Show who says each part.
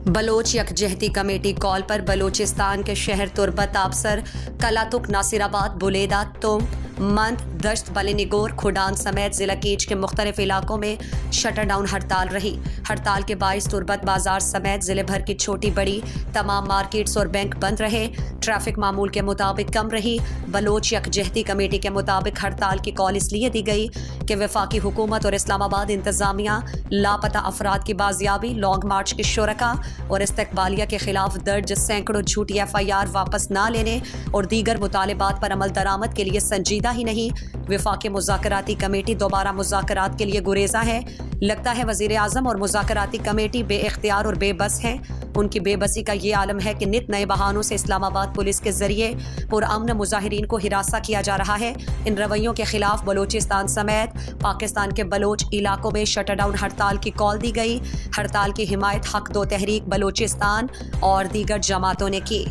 Speaker 1: Bloch यकजहती committee call पर बलूचिस्तान के शहर तुर्बत आबसर कलातुक नासिराबाद बुलेदा तुम मंद दश्त बलिनिगोर खुडान समेत जिला कीच के मुख्तलिफ इलाकों में शटर डाउन हड़ताल रही। हड़ताल के बाइस तुर्बत बाजार समेत जिले भर की छोटी बड़ी तमाम मार्केट्स और बैंक बंद रहे। ट्रैफिक मामूल के मुताबिक कम रही। बलोच यकजहती कमेटी के मुताबिक हड़ताल की कॉल इसलिए दी गई कि वफाकी हुकूमत और इस्लामाबाद इंतजामिया लापता अफराद की बाजियाबी, लॉन्ग मार्च के शुरका और इस्तकबालिया के खिलाफ दर्ज सैकड़ों झूठी FIR वापस ना लेने और दीगर मुतालिबात पर अमल दरामद के लिए संजीदा ही नहीं, वफाकी मुज़ाकराती कमेटी दोबारा मुज़ाकरात के लिए गुरेजा है। लगता है वज़ीर आज़म और मुज़ाकराती कमेटी बेइख्तियार और बेबस हैं। उनकी बेबसी का ये आलम है कि नित नए बहानों से इस्लामाबाद पुलिस के जरिए पुरअमन मुजाहिरीन को हिरासा किया जा रहा है। इन रवैयों के खिलाफ बलूचिस्तान समेत पाकिस्तान के बलोच इलाकों में शटरडाउन हड़ताल की कॉल दी गई। हड़ताल की हिमायत हक दो तहरीक बलूचिस्तान और दीगर जमातों ने की।